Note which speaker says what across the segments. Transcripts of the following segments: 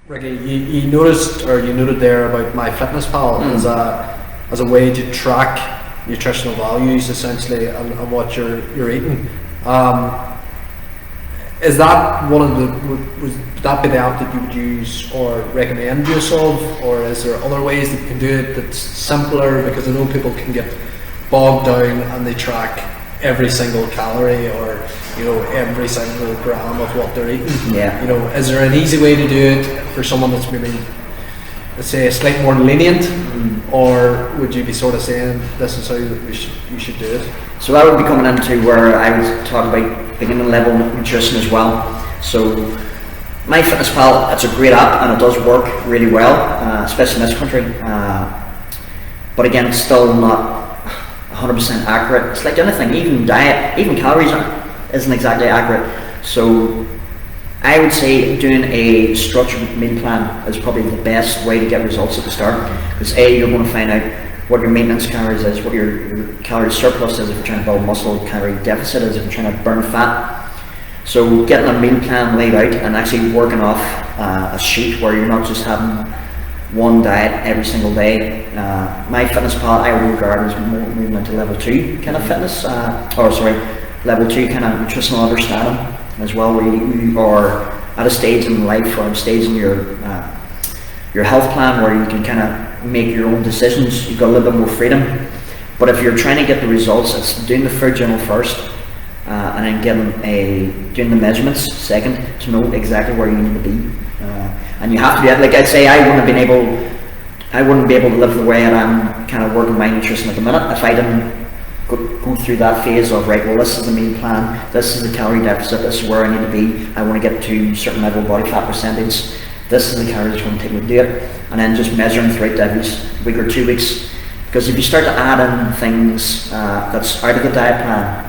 Speaker 1: Ricky, you noticed, or you noted there about MyFitnessPal as a way to track nutritional values essentially and what you're eating. Is that one of would that be the app that you would use or recommend use of, or is there other ways that you can do it that's simpler? Because I know people can get bogged down and they track every single calorie or every single gram of what they're eating.
Speaker 2: Yeah.
Speaker 1: Is there an easy way to do it for someone that's maybe, let's say, slightly more lenient, or would you be sort of saying this is how you should do it?
Speaker 2: So that would be coming into where I would talk about beginning level nutrition as well. So MyFitnessPal, it's a great app and it does work really well, especially in this country. But again, it's still not 100% accurate. It's like anything, even diet, even calories isn't exactly accurate. So I would say doing a structured meal plan is probably the best way to get results at the start. Because you're going to find out what your maintenance calories is, what your calorie surplus is if you're trying to build muscle, calorie deficit is if you're trying to burn fat. So getting a meal plan laid out and actually working off a sheet where you're not just having one diet every single day. MyFitnessPal I would regard as more moving into level 2 kind of fitness, level 2 kind of nutritional understanding as well, where you are at a stage in life or a stage in your health plan where you can kind of make your own decisions. You've got a little bit more freedom. But if you're trying to get the results, it's doing the food journal first, and then doing the measurements second to know exactly where you need to be. And you have to be, like I'd say, I wouldn't be able to live the way that I'm kind of working my nutrition at the minute if I didn't go through that phase of, right, well, this is the meal plan, this is the calorie deficit, this is where I need to be, I want to get to a certain level of body fat percentage, this is the calories it's going to take me to do it, and then just measuring throughout every week or 2 weeks. Because if you start to add in things that's out of the diet plan,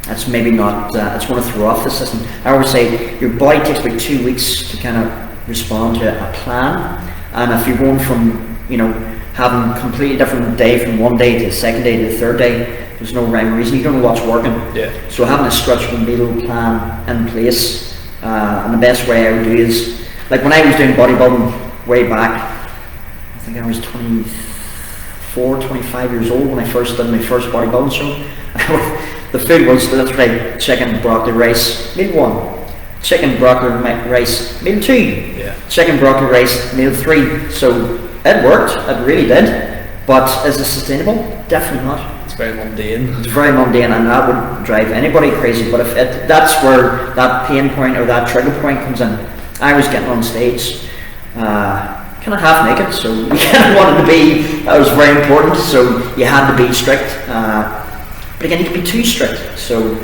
Speaker 2: that's maybe not, it's going to throw off the system. I always say your body takes about 2 weeks to kind of respond to a plan, and if you're going from, having a completely different day from one day to the second day to the third day, there's no rhyme or reason. You don't know what's working.
Speaker 1: Yeah.
Speaker 2: So having a structured meal plan in place, and the best way I would do is, like when I was doing bodybuilding way back, I think I was 24, 25 years old when I first did my first bodybuilding show. The food was literally chicken, broccoli, rice, meal 1. Chicken, broccoli, rice, meal 2.
Speaker 1: Yeah.
Speaker 2: Chicken, broccoli, rice, meal 3. So it worked, it really did. But is it sustainable? Definitely not.
Speaker 1: It's very mundane.
Speaker 2: It's very mundane, and that would drive anybody crazy. But that's where that pain point or that trigger point comes in. I was getting on stage, kind of half naked, so you kind of wanted to be, that was very important, so you had to be strict. But again, you can be too strict. So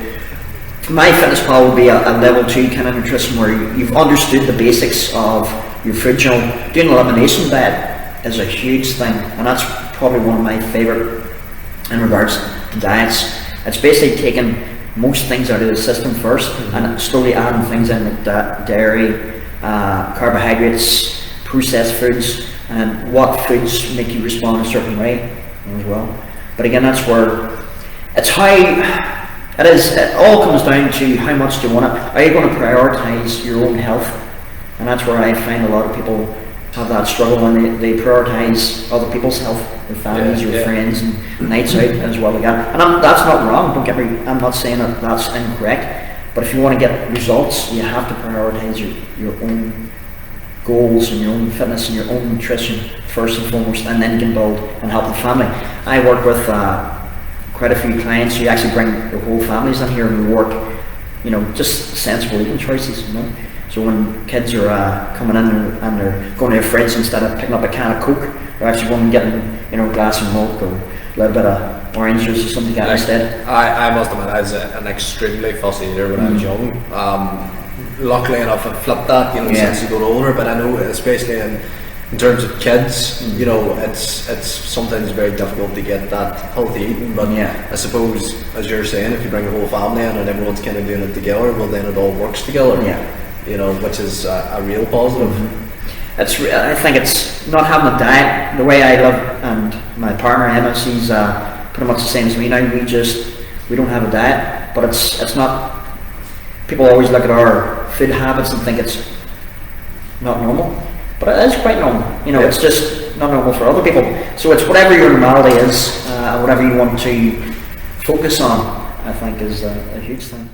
Speaker 2: MyFitnessPal would be a level 2 kind of nutrition where you've understood the basics of your food journal. Doing an elimination diet is a huge thing, and that's probably one of my favourite in regards to diets. It's basically taking most things out of the system first and slowly adding things in like dairy, carbohydrates, processed foods, and what foods make you respond a certain way as well. But again, that's where it's how it is. It all comes down to how much do you want it. Are you going to prioritise your own health? And that's where I find a lot of people have that struggle when they prioritise other people's health, their families, your friends, and nights out as well again. And that's not wrong. Don't get me. I'm not saying that that's incorrect. But if you want to get results, you have to prioritise your own goals and your own fitness and your own nutrition first and foremost, and then you can build and help the family. I work with quite a few clients who actually bring their whole families in here and we work, just sensible eating choices, So when kids are coming in and they're going to their friends, instead of picking up a can of Coke, they're actually going and getting, a glass of milk or a little bit of orange juice or something like that instead.
Speaker 1: I must admit, I was an extremely fussy eater when I was young. Luckily enough, I flipped that, since you got older, but I know especially in terms of kids, it's sometimes very difficult to get that healthy eating, but I suppose, as you're saying, if you bring the whole family in and everyone's kind of doing it together, well then it all works together, which is a real positive.
Speaker 2: I think it's not having a diet, the way I live, and my partner Emma, she's pretty much the same as me now. We don't have a diet, but it's not, people always look at our food habits and think it's not normal, but it is quite normal. You know,
Speaker 1: Yeah.
Speaker 2: it's just not normal for other people. So it's whatever your normality is, whatever you want to focus on, I think is a huge thing.